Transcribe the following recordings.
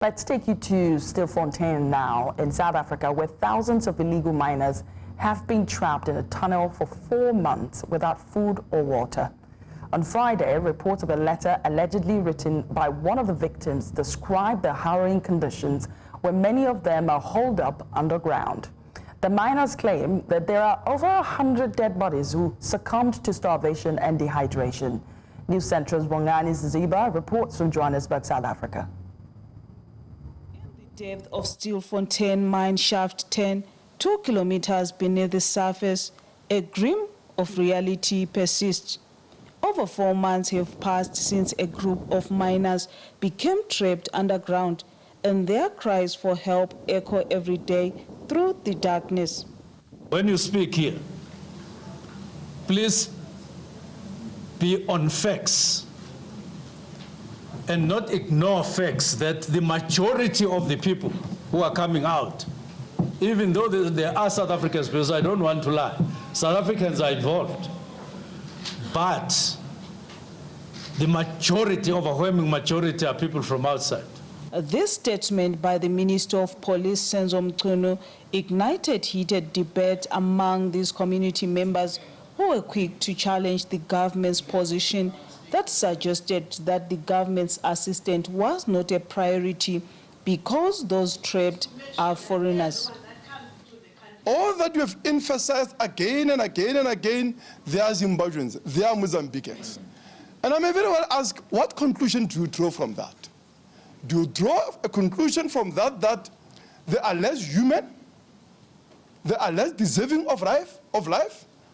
Let's take you to Stillfontein now in South Africa, where thousands of illegal miners have been trapped in a tunnel for 4 months without food or water. On Friday, reports of a letter allegedly written by one of the victims described the harrowing conditions where many of them are holed up underground. The miners claim that there are over 100 dead bodies who succumbed to starvation and dehydration. News Central's Bongani Siziba reports from Johannesburg, South Africa. Depth of Stillfontein mine shaft 10, 2 kilometers beneath the surface, a grim of reality persists. Over 4 months have passed since a group of miners became trapped underground, and their cries for help echo every day through the darkness. When you speak here, please be on facts and not ignore facts that the majority of the people who are coming out, even though there are South Africans, because I don't want to lie, South Africans are involved, but the majority, overwhelming majority, are people from outside. This statement by the Minister of Police, Mzukisi, ignited heated debate among these community members who were quick to challenge the government's position that suggested that the government's assistance was not a priority because those trapped are foreigners. All that you have emphasized again and again and again, they are Zimbabweans, they are Mozambicans. And I may very well ask, what conclusion do you draw from that? Do you draw a conclusion from that that they are less human? They are less deserving of life?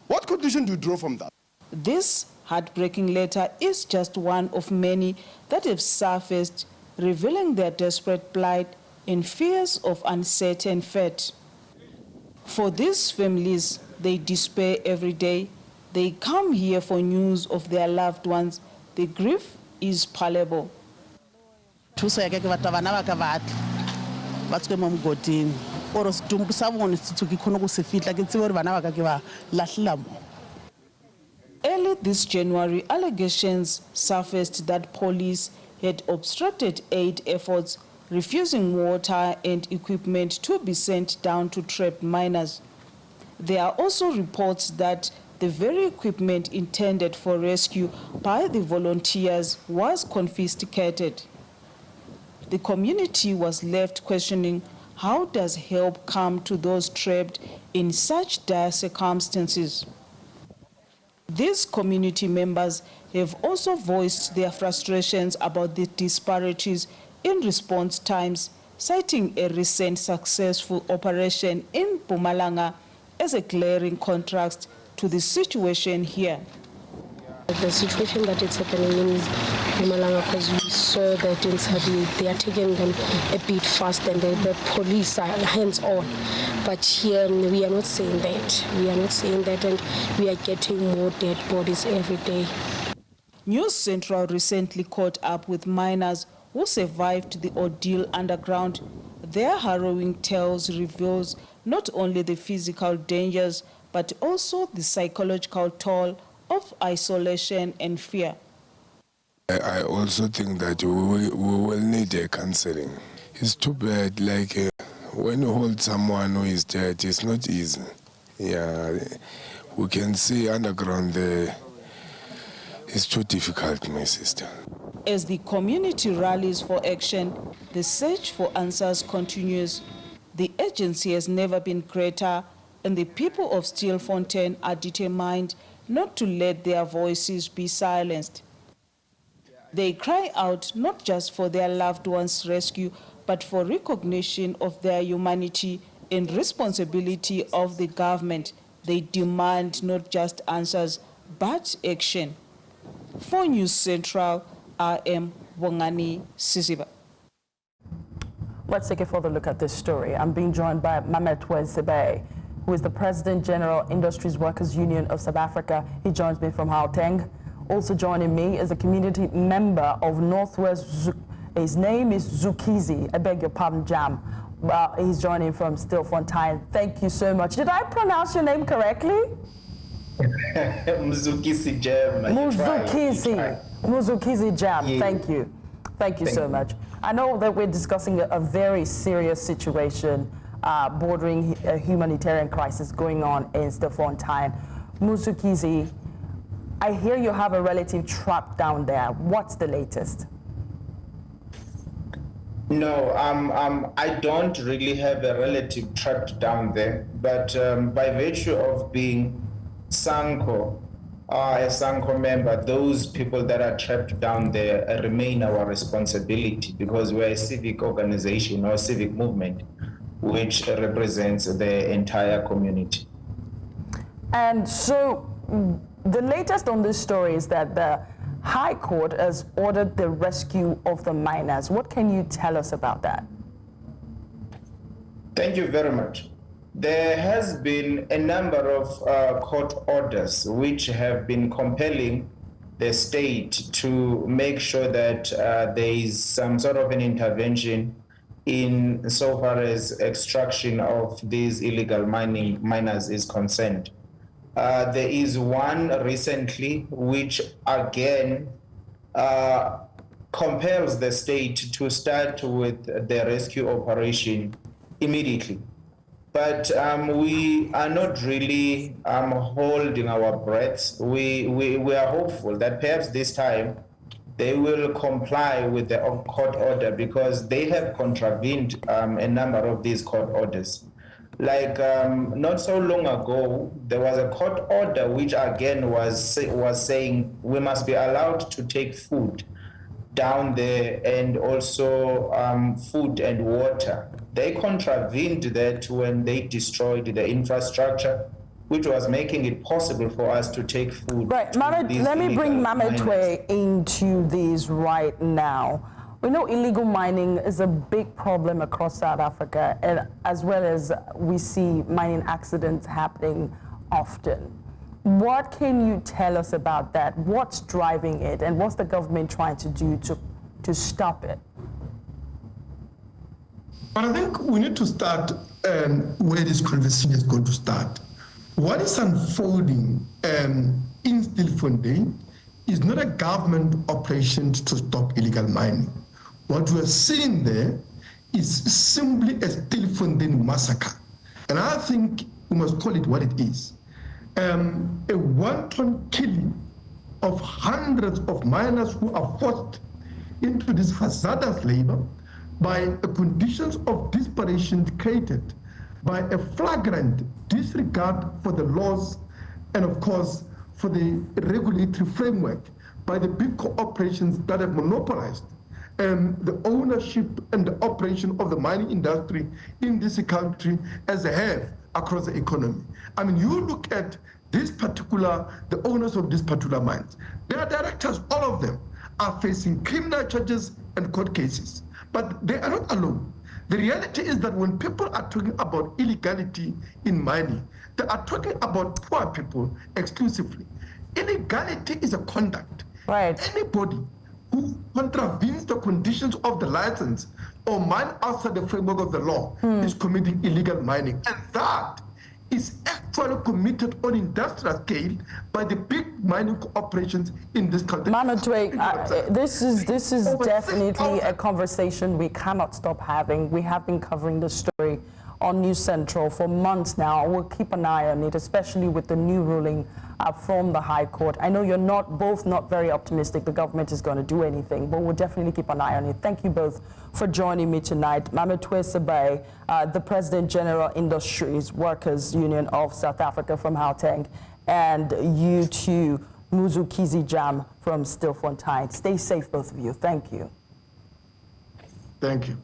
What conclusion do you draw from that? This heartbreaking letter is just one of many that have surfaced, revealing their desperate plight and fears of uncertain fate. For these families, they despair every day. They come here for news of their loved ones. The grief is palpable. Early this January, allegations surfaced that police had obstructed aid efforts, refusing water and equipment to be sent down to trapped miners. There are also reports that the very equipment intended for rescue by the volunteers was confiscated. The community was left questioning, how does help come to those trapped in such dire circumstances? These community members have also voiced their frustrations about the disparities in response times, citing a recent successful operation in Mpumalanga as a glaring contrast to the situation here. The situation that is happening in Mpumalanga, because we saw that in Sabi, they are taking them a bit fast and the police are hands-on. But here we are not saying that. We are not saying that, and we are getting more dead bodies every day. News Central recently caught up with miners who survived the ordeal underground. Their harrowing tales reveals not only the physical dangers, but also the psychological toll of isolation and fear. I also think that we will need a counseling. It's too bad, when you hold someone who is dead, it's not easy. Yeah, we can see underground there. It's too difficult, my sister. As the community rallies for action, the search for answers continues. The urgency has never been greater, and the people of Stillfontein are determined not to let their voices be silenced. They cry out not just for their loved ones' rescue, but for recognition of their humanity and responsibility of the government. They demand not just answers, but action. For News Central, I am Bongani Siziba. Let's take a further look at this story. I'm being joined by Mametlwe Sebei, who is the President General Industries Workers Union of South Africa. He joins me from Gauteng. Also joining me is a community member of Northwest. His name is Mzukisi, I beg your pardon, Jam. He's joining from Stillfontein. Thank you so much. Did I pronounce your name correctly? Mzukisi Jam. Mzukisi Jam, yeah. Thank you. Thank you so much. I know that we're discussing a very serious situation bordering a humanitarian crisis going on in Stilfontein. Mzukisi, I hear you have a relative trapped down there. What's the latest? No, I don't really have a relative trapped down there, but by virtue of being SANCO, a SANCO member, those people that are trapped down there remain our responsibility, because we're a civic organization or a civic movement which represents the entire community. And so the latest on this story is that the High Court has ordered the rescue of the miners. What can you tell us about that? Thank you very much. There has been a number of court orders which have been compelling the state to make sure that there is some sort of an intervention in so far as extraction of these illegal miners is concerned. There is one recently which again compels the state to start with the rescue operation immediately. But we are not really holding our breaths. We are hopeful that perhaps this time they will comply with the court order, because they have contravened a number of these court orders. Like not so long ago, there was a court order which again was saying we must be allowed to take food down there, and also food and water. They contravened that when they destroyed the infrastructure, which was making it possible for us to take food. Right, let me bring Mametlwe into these right now. We know illegal mining is a big problem across South Africa, and as well as we see mining accidents happening often. What can you tell us about that? What's driving it, and what's the government trying to do to stop it? But I think we need to start where this conversation is going to start. What is unfolding in Stillfontein is not a government operation to stop illegal mining. What we are seeing there is simply a Stilfontein massacre. And I think we must call it what it is. A wanton killing of hundreds of miners who are forced into this hazardous labor by conditions of desperation created by a flagrant disregard for the laws and, of course, for the regulatory framework by the big corporations that have monopolized the ownership and the operation of the mining industry in this country, as they have across the economy. I mean, you look at the owners of these particular mines, their directors, all of them are facing criminal charges and court cases. But they are not alone. The reality is that when people are talking about illegality in mining, they are talking about poor people exclusively. Illegality is a conduct. Right. Anybody who contravenes the conditions of the license or mine outside the framework of the law is committing illegal mining. And that is actually committed on industrial scale by the big mining operations in this country. Mametlwe, this is definitely a conversation we cannot stop having. We have been covering this story on News Central for months now. We'll keep an eye on it, especially with the new ruling from the High Court. I know you're both not very optimistic the government is going to do anything, but we'll definitely keep an eye on it. Thank you both for joining me tonight. Mametlwe Sebei, the President General Industries Workers Union of South Africa from Gauteng, and you too, Mzukisi Jam from Stillfontein. Stay safe, both of you. Thank you. Thank you.